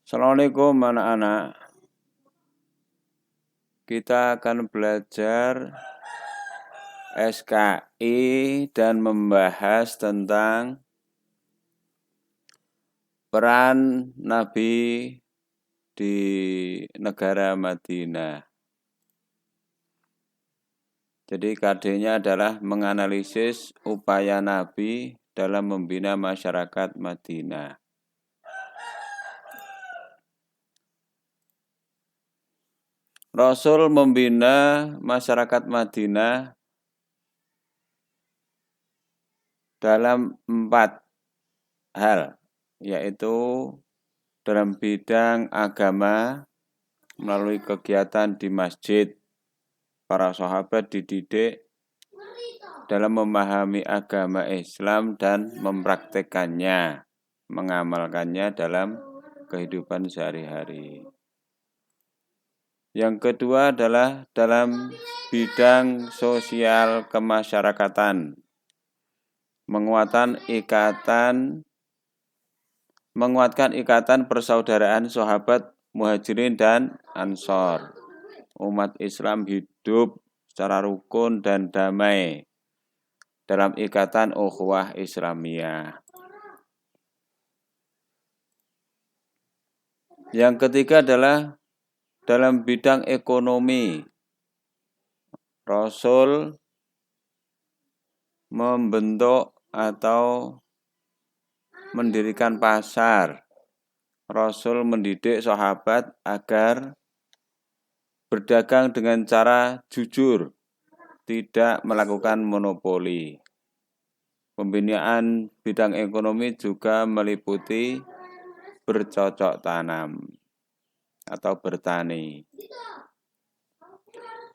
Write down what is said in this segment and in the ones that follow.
Assalamualaikum anak-anak. Kita akan belajar SKI dan membahas tentang peran Nabi di negara Madinah. Jadi KD-nya adalah menganalisis upaya Nabi dalam membina masyarakat Madinah. Rasul membina masyarakat Madinah dalam 4 hal, yaitu dalam bidang agama melalui kegiatan di masjid. Para sahabat dididik dalam memahami agama Islam dan mempraktekannya, mengamalkannya dalam kehidupan sehari-hari. Yang kedua adalah dalam bidang sosial kemasyarakatan, menguatkan ikatan persaudaraan sahabat Muhajirin dan Ansor. Umat Islam hidup secara rukun dan damai dalam ikatan ukhuwah Islamiyah. Yang ketiga adalah dalam bidang ekonomi. Rasul membentuk atau mendirikan pasar. Rasul mendidik sahabat agar berdagang dengan cara jujur, tidak melakukan monopoli. Pembinaan bidang ekonomi juga meliputi bercocok tanam atau bertani.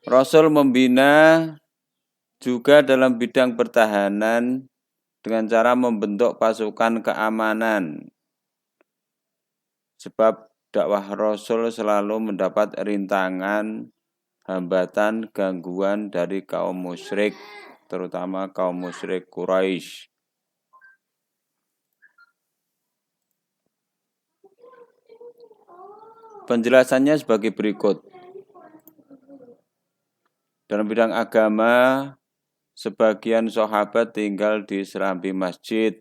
Rasul membina juga dalam bidang pertahanan dengan cara membentuk pasukan keamanan. Sebab dakwah Rasul selalu mendapat rintangan, hambatan, gangguan dari kaum musyrik, terutama kaum musyrik Quraisy. Penjelasannya sebagai berikut. Dalam bidang agama, sebagian sahabat tinggal di serambi masjid,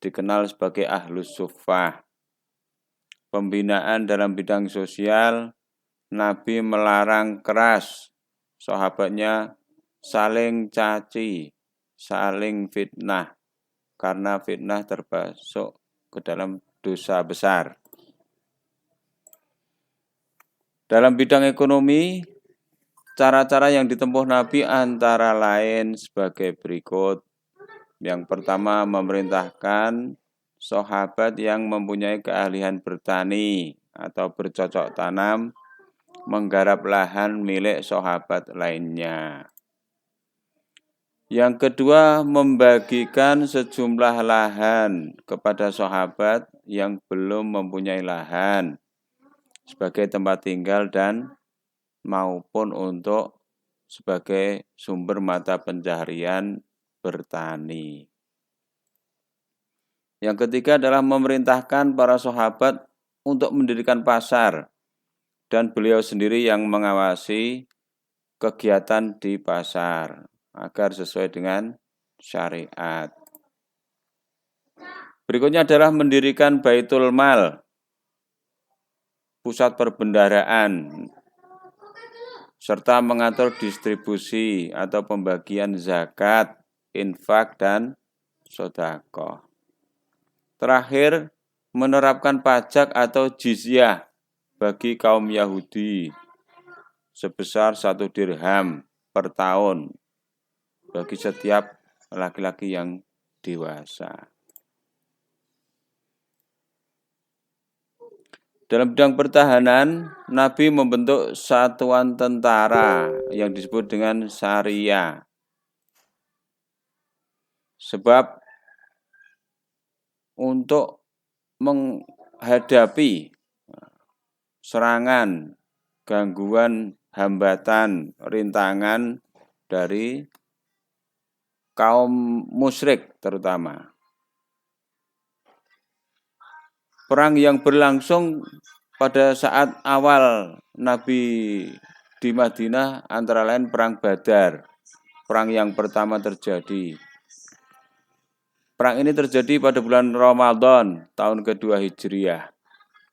dikenal sebagai Ahlus Suffah. Pembinaan dalam bidang sosial, Nabi melarang keras sahabatnya saling caci, saling fitnah, karena fitnah termasuk ke dalam dosa besar. Dalam bidang ekonomi, cara-cara yang ditempuh Nabi antara lain sebagai berikut. Yang pertama, memerintahkan sahabat yang mempunyai keahlian bertani atau bercocok tanam, menggarap lahan milik sahabat lainnya. Yang kedua, membagikan sejumlah lahan kepada sahabat yang belum mempunyai lahan sebagai tempat tinggal dan maupun untuk sebagai sumber mata pencaharian bertani. Yang ketiga adalah memerintahkan para sahabat untuk mendirikan pasar dan beliau sendiri yang mengawasi kegiatan di pasar agar sesuai dengan syariat. Berikutnya adalah mendirikan Baitul Mal, pusat perbendaharaan, serta mengatur distribusi atau pembagian zakat, infak, dan sedekah. Terakhir, menerapkan pajak atau jizyah bagi kaum Yahudi sebesar 1 dirham per tahun bagi setiap laki-laki yang dewasa. Dalam bidang pertahanan, Nabi membentuk satuan tentara yang disebut dengan Syariah. Sebab untuk menghadapi serangan, gangguan, hambatan, rintangan dari kaum musyrik terutama. perang yang berlangsung pada saat awal Nabi di Madinah antara lain perang Badar, perang yang pertama terjadi. Perang ini terjadi pada bulan Ramadan tahun kedua Hijriah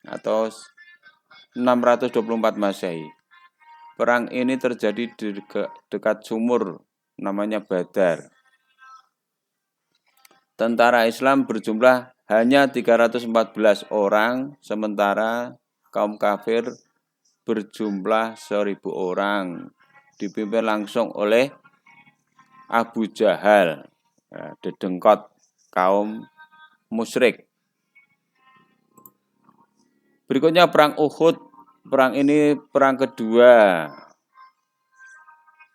atau 624 Masehi. Perang ini terjadi di dekat sumur namanya Badar. Tentara Islam berjumlah hanya 314 orang, sementara kaum kafir berjumlah 1000 orang, dipimpin langsung oleh Abu Jahal, dedengkot kaum musyrik. Berikutnya perang Uhud. Perang ini perang kedua.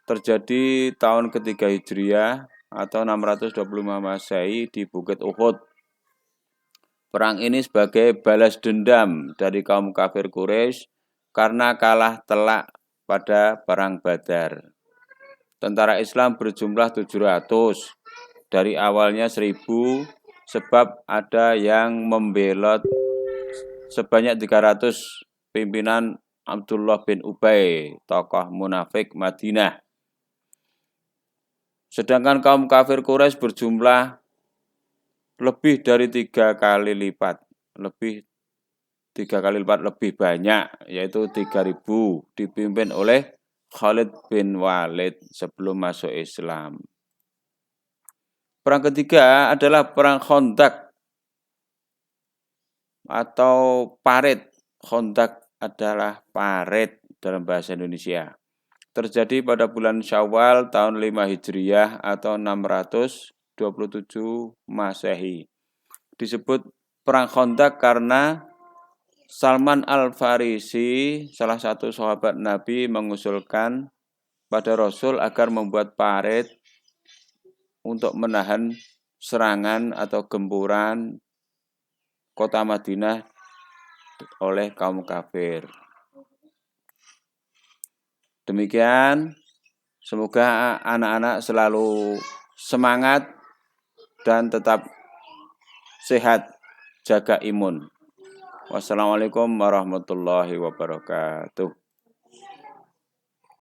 Terjadi tahun ketiga Hijriah atau 625 Masehi di Bukit Uhud. Perang ini sebagai balas dendam dari kaum kafir Quraisy karena kalah telak pada perang Badar. Tentara Islam berjumlah 700. Dari awalnya 1000, sebab ada yang membelot sebanyak 300 pimpinan Abdullah bin Ubay, tokoh munafik Madinah. Sedangkan kaum kafir Quraisy berjumlah lebih dari 3 kali lipat, lebih banyak, yaitu 3000, dipimpin oleh Khalid bin Walid sebelum masuk Islam. Perang ketiga adalah perang Khandaq atau parit. Khandaq adalah parit dalam bahasa Indonesia. Terjadi pada bulan Syawal tahun 5 Hijriah atau 627 Masehi. Disebut perang Khandaq karena Salman Al-Farisi, salah satu sahabat Nabi, mengusulkan pada Rasul agar membuat parit untuk menahan serangan atau gempuran kota Madinah oleh kaum kafir. Demikian, semoga anak-anak selalu semangat dan tetap sehat, jaga imun. Wassalamualaikum warahmatullahi wabarakatuh.